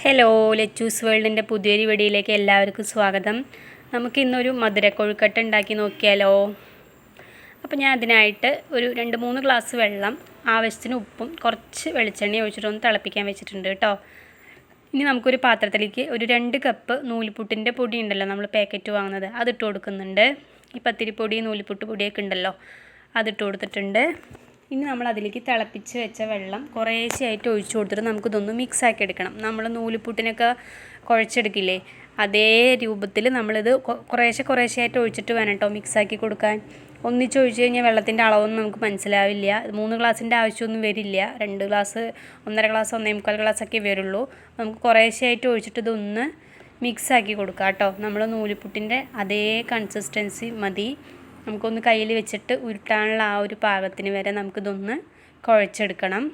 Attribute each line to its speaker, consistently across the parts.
Speaker 1: Hello, Lechu's വേൾഡിൻ്റെ പുതിയൊരു വീഡിയോയിലേക്ക് എല്ലാവർക്കും സ്വാഗതം. നമുക്കിന്നൊരു മധുരക്കൊഴുക്കട്ട ഉണ്ടാക്കി നോക്കിയാലോ. അപ്പോൾ ഞാൻ അതിനായിട്ട് ഒരു 2-3 ഗ്ലാസ് വെള്ളം, ആവശ്യത്തിന് ഉപ്പും കുറച്ച് വെളിച്ചെണ്ണയും ഒഴിച്ചിട്ടൊന്ന് തിളപ്പിക്കാൻ വെച്ചിട്ടുണ്ട് കേട്ടോ. ഇനി നമുക്കൊരു പാത്രത്തിലേക്ക് ഒരു 2 കപ്പ് നൂൽപുട്ടിൻ്റെ പൊടി ഉണ്ടല്ലോ, നമ്മൾ പാക്കറ്റ് വാങ്ങുന്നത്, അതിട്ട് കൊടുക്കുന്നുണ്ട്. ഈ പത്തിരിപ്പൊടി നൂൽപുട്ട് പൊടിയൊക്കെ ഉണ്ടല്ലോ, അതിട്ട് കൊടുത്തിട്ടുണ്ട്. ഇനി നമ്മൾ അതിലേക്ക് തിളപ്പിച്ച് വെച്ച വെള്ളം കുറേശ്ശെയായിട്ട് ഒഴിച്ചു കൊടുത്തിട്ട് നമുക്കിതൊന്ന് മിക്സാക്കി എടുക്കണം. നമ്മൾ നൂലുപുട്ടിനൊക്കെ കുഴച്ചെടുക്കില്ലേ, അതേ രൂപത്തിൽ നമ്മളിത് കുറേശ്ശെയായിട്ട് ഒഴിച്ചിട്ട് വേണം കേട്ടോ മിക്സാക്കി കൊടുക്കാൻ. ഒന്നിച്ചൊഴിച്ച് കഴിഞ്ഞാൽ വെള്ളത്തിൻ്റെ അളവൊന്നും നമുക്ക് മനസ്സിലാവില്ല. 3 ഗ്ലാസിൻ്റെ ആവശ്യമൊന്നും വരില്ല. 2 ഗ്ലാസ്, 1.5 ഗ്ലാസ്, 1.25 ഗ്ലാസ്സൊക്കെ വരുള്ളൂ. നമുക്ക് കുറേശ്ശെയായിട്ട് ഒഴിച്ചിട്ട് ഇതൊന്ന് മിക്സാക്കി കൊടുക്കാം കേട്ടോ. നമ്മൾ നൂലുപുട്ടിൻ്റെ അതേ കൺസിസ്റ്റൻസി മതി. നമുക്കൊന്ന് കയ്യിൽ വെച്ചിട്ട് ഉരുട്ടാനുള്ള ആ ഒരു പാകത്തിന് വരെ നമുക്കിതൊന്ന് കുഴച്ചെടുക്കണം.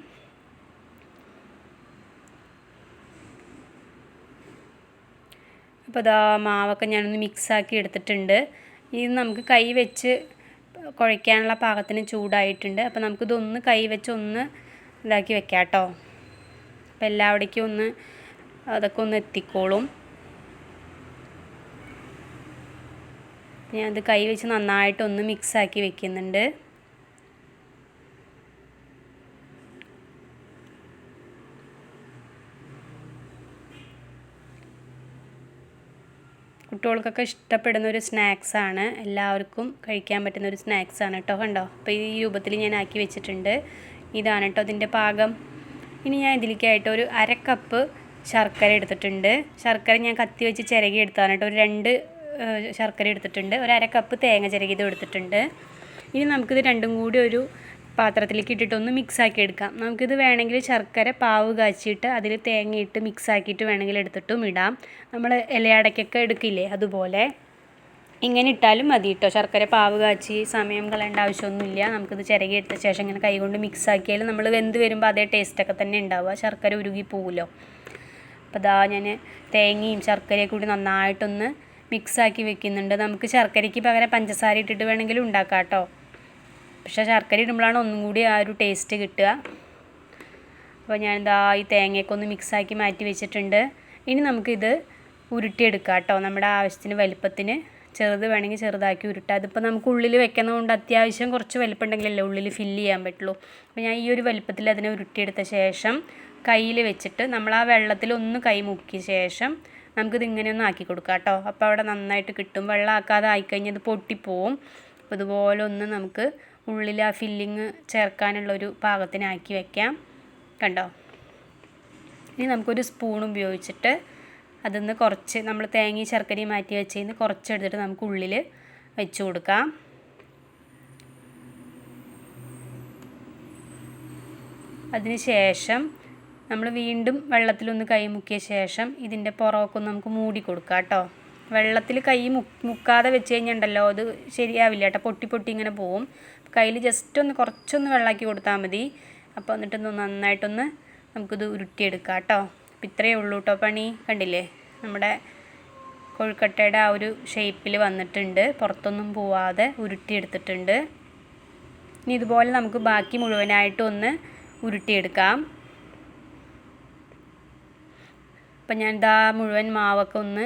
Speaker 1: അപ്പോൾ ഇതാ മാവൊക്കെ ഞാനൊന്ന് മിക്സാക്കി എടുത്തിട്ടുണ്ട്. ഇത് നമുക്ക് കൈ വെച്ച് കുഴയ്ക്കാനുള്ള പാകത്തിന് ചൂടായിട്ടുണ്ട്. അപ്പോൾ നമുക്കിതൊന്ന് കൈ വെച്ച് ഒന്ന് ഇതാക്കി വെക്കാം കേട്ടോ. അപ്പോൾ എല്ലാവിടേക്കും ഒന്ന് അതൊക്കെ ഒന്ന് എത്തിക്കോളും. ഞാനത് കൈ വെച്ച് നന്നായിട്ടൊന്ന് മിക്സാക്കി വെക്കുന്നുണ്ട്. കുട്ടികൾക്കൊക്കെ ഇഷ്ടപ്പെടുന്ന ഒരു സ്നാക്സാണ്, എല്ലാവർക്കും കഴിക്കാൻ പറ്റുന്ന ഒരു സ്നാക്സാണ് കേട്ടോ. കണ്ടോ, അപ്പോൾ ഈ രൂപത്തിൽ ഞാൻ ആക്കി വെച്ചിട്ടുണ്ട്. ഇതാണ് കേട്ടോ അതിൻ്റെ പാകം. ഇനി ഞാൻ ഇതിലേക്കായിട്ട് ഒരു 1/2 കപ്പ് ശർക്കര എടുത്തിട്ടുണ്ട്. ശർക്കര ഞാൻ കത്തി വെച്ച് ചിരകി എടുത്താണ് കേട്ടോ. ഒരു 2 ശർക്കര എടുത്തിട്ടുണ്ട്. ഒരു 1/2 കപ്പ് തേങ്ങ ചിരകിയത് എടുത്തിട്ടുണ്ട്. ഇനി നമുക്കിത് രണ്ടും കൂടി ഒരു പാത്രത്തിലേക്ക് ഇട്ടിട്ടൊന്ന് മിക്സാക്കി എടുക്കാം. നമുക്കിത് വേണമെങ്കിൽ ശർക്കര പാവ് കാച്ചിയിട്ട് അതിൽ തേങ്ങയിട്ട് മിക്സാക്കിയിട്ട് വേണമെങ്കിൽ എടുത്തിട്ടും ഇടാം. നമ്മൾ ഇലയടയ്ക്കൊക്കെ എടുക്കില്ലേ, അതുപോലെ ഇങ്ങനെ ഇട്ടാലും മതി കേട്ടോ. ശർക്കര പാവ് കാച്ചി സമയം കളയേണ്ട ആവശ്യമൊന്നുമില്ല. നമുക്കിത് ചിരകി എടുത്ത ശേഷം ഇങ്ങനെ കൈകൊണ്ട് മിക്സാക്കിയാൽ നമ്മൾ വെന്ത് വരുമ്പോൾ അതേ ടേസ്റ്റൊക്കെ തന്നെ ഉണ്ടാവുക. ശർക്കര ഉരുകി പോവുമല്ലോ. അപ്പോൾ ഇതാ ഞാൻ തേങ്ങയും ശർക്കരയും കൂടി നന്നായിട്ടൊന്ന് മിക്സാക്കി വെക്കുന്നുണ്ട്. നമുക്ക് ശർക്കരയ്ക്ക് പകരം പഞ്ചസാര ഇട്ടിട്ട് വേണമെങ്കിലും ഉണ്ടാക്കാം കേട്ടോ. പക്ഷേ ശർക്കര ഇടുമ്പോഴാണ് ഒന്നും കൂടി ആ ഒരു ടേസ്റ്റ് കിട്ടുക. അപ്പോൾ ഞാനിതാ ഈ തേങ്ങയൊക്കെ ഒന്ന് മിക്സാക്കി മാറ്റി വെച്ചിട്ടുണ്ട്. ഇനി നമുക്കിത് ഉരുട്ടിയെടുക്കാം കേട്ടോ. നമ്മുടെ ആവശ്യത്തിന് വലുപ്പത്തിന് ചെറുത് വേണമെങ്കിൽ ചെറുതാക്കി ഉരുട്ടാം. അതിപ്പോൾ നമുക്ക് ഉള്ളിൽ വെക്കുന്നതുകൊണ്ട് അത്യാവശ്യം കുറച്ച് വലുപ്പം ഉണ്ടെങ്കിലല്ലേ ഉള്ളിൽ ഫില്ല് ചെയ്യാൻ പറ്റുള്ളൂ. അപ്പോൾ ഞാൻ ഈ ഒരു വലുപ്പത്തിൽ അതിനെ ഉരുട്ടിയെടുത്ത ശേഷം കയ്യിൽ വെച്ചിട്ട് നമ്മൾ ആ വെള്ളത്തിൽ ഒന്ന് കൈ മുക്കിയ ശേഷം നമുക്കിത് ഇങ്ങനെയൊന്നും ആക്കി കൊടുക്കാം കേട്ടോ. അപ്പോൾ അവിടെ നന്നായിട്ട് കിട്ടും. വെള്ളം ആക്കാതെ ആയിക്കഴിഞ്ഞാൽ ഇത് പൊട്ടിപ്പോവും. അപ്പോൾ ഇതുപോലെ ഒന്ന് നമുക്ക് ഉള്ളിൽ ആ ഫില്ലിങ് ചേർക്കാനുള്ളൊരു പാകത്തിനാക്കി വെക്കാം. കണ്ടോ, ഇനി നമുക്കൊരു സ്പൂൺ ഉപയോഗിച്ചിട്ട് അതിന്ന് കുറച്ച് നമ്മൾ തേങ്ങയും ശർക്കരയും മാറ്റി വെച്ചതിന് കുറച്ചെടുത്തിട്ട് നമുക്ക് ഉള്ളിൽ വെച്ച് കൊടുക്കാം. അതിന് ശേഷം നമ്മൾ വീണ്ടും വെള്ളത്തിലൊന്ന് കൈ മുക്കിയ ശേഷം ഇതിൻ്റെ പുറമൊക്കെ ഒന്ന് നമുക്ക് മൂടി കൊടുക്കാം കേട്ടോ. വെള്ളത്തിൽ കൈ മുക്കാതെ വെച്ച് കഴിഞ്ഞിട്ടുണ്ടല്ലോ അത് ശരിയാവില്ല കേട്ടോ, പൊട്ടി ഇങ്ങനെ പോവും. കയ്യിൽ ജസ്റ്റ് ഒന്ന് കുറച്ചൊന്ന് വെള്ളമാക്കി കൊടുത്താൽ മതി. അപ്പോൾ എന്നിട്ടൊന്ന് നന്നായിട്ടൊന്ന് നമുക്കിത് ഉരുട്ടിയെടുക്കാം കേട്ടോ. അപ്പോൾ ഇത്രയേ ഉള്ളൂ കേട്ടോ പണി. കണ്ടില്ലേ, നമ്മുടെ കൊഴുക്കട്ടയുടെ ആ ഒരു ഷേപ്പിൽ വന്നിട്ടുണ്ട്. പുറത്തൊന്നും പോവാതെ ഉരുട്ടിയെടുത്തിട്ടുണ്ട്. ഇനി ഇതുപോലെ നമുക്ക് ബാക്കി മുഴുവനായിട്ടും ഒന്ന് ഉരുട്ടിയെടുക്കാം. അപ്പം ഞാൻ ഇതാ മുഴുവൻ മാവൊക്കെ ഒന്ന്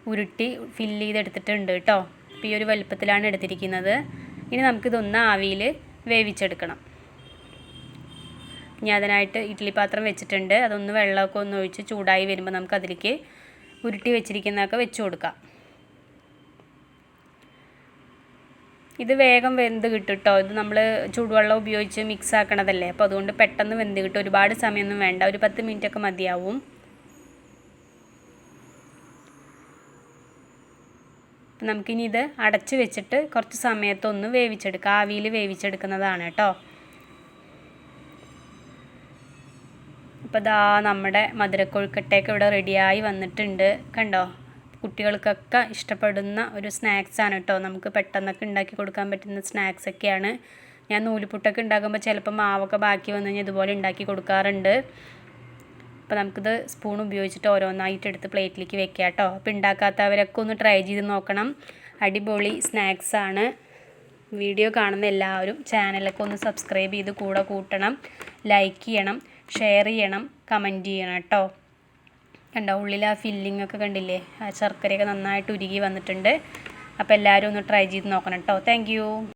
Speaker 1: ഉരുട്ടി ഫില്ല് ചെയ്തെടുത്തിട്ടുണ്ട് കേട്ടോ. അപ്പോൾ ഈ ഒരു വലുപ്പത്തിലാണ് എടുത്തിരിക്കുന്നത്. ഇനി നമുക്കിതൊന്ന് ആവിയിൽ വേവിച്ചെടുക്കണം. ഞാൻ അതിനായിട്ട് ഇഡ്ഡലി പാത്രം വെച്ചിട്ടുണ്ട്. അതൊന്ന് വെള്ളമൊക്കെ ഒന്ന് ഒഴിച്ച് ചൂടായി വരുമ്പോൾ നമുക്ക് അതിലേക്ക് ഉരുട്ടി വെച്ചിരിക്കുന്നതൊക്കെ വെച്ച് കൊടുക്കാം. ഇത് വേഗം വെന്ത് കിട്ടും കേട്ടോ. ഇത് നമ്മൾ ചൂടുവെള്ളം ഉപയോഗിച്ച് മിക്സ് ആക്കണതല്ലേ, അപ്പോൾ അതുകൊണ്ട് പെട്ടെന്ന് വെന്ത് കിട്ടും. ഒരുപാട് സമയമൊന്നും വേണ്ട, ഒരു 10 മിനിറ്റൊക്കെ മതിയാവും. നമുക്കിനി ഇത് അടച്ച് വെച്ചിട്ട് കുറച്ച് സമയത്തൊന്ന് വേവിച്ചെടുക്കാം. ആവിയിൽ വേവിച്ചെടുക്കുന്നതാണ് കേട്ടോ. അപ്പോൾ ഇതാ നമ്മുടെ മധുരക്കൊഴുക്കട്ടയൊക്കെ ഇവിടെ റെഡിയായി വന്നിട്ടുണ്ട്. കണ്ടോ, കുട്ടികൾക്കൊക്കെ ഇഷ്ടപ്പെടുന്ന ഒരു സ്നാക്സാണ് കേട്ടോ. നമുക്ക് പെട്ടെന്നൊക്കെ ഉണ്ടാക്കി കൊടുക്കാൻ പറ്റുന്ന സ്നാക്സൊക്കെയാണ്. ഞാൻ നൂലുപുട്ടൊക്കെ ഉണ്ടാക്കുമ്പോൾ ചിലപ്പോൾ മാവൊക്കെ ബാക്കി വന്നു കഴിഞ്ഞാൽ ഇതുപോലെ ഉണ്ടാക്കി കൊടുക്കാറുണ്ട്. അപ്പോൾ നമുക്കിത് സ്പൂൺ ഉപയോഗിച്ചിട്ട് ഓരോന്നായിട്ട് എടുത്ത് പ്ലേറ്റിലേക്ക് വെക്കാം കേട്ടോ. അപ്പോൾ ഉണ്ടാക്കാത്തവരൊക്കെ ഒന്ന് ട്രൈ ചെയ്ത് നോക്കണം. അടിപൊളി സ്നാക്സാണ്. വീഡിയോ കാണുന്ന എല്ലാവരും ചാനലൊക്കെ ഒന്ന് സബ്സ്ക്രൈബ് ചെയ്ത് കൂടെ കൂട്ടണം. ലൈക്ക് ചെയ്യണം, ഷെയർ ചെയ്യണം, കമൻറ്റ് ചെയ്യണം കേട്ടോ. കണ്ടോ ഉള്ളിൽ ആ ഫില്ലിംഗ് ഒക്കെ കണ്ടില്ലേ, ആ ശർക്കരയൊക്കെ നന്നായിട്ട് ഉരുകി വന്നിട്ടുണ്ട്. അപ്പോൾ എല്ലാവരും ഒന്ന് ട്രൈ ചെയ്ത് നോക്കണം കേട്ടോ. താങ്ക്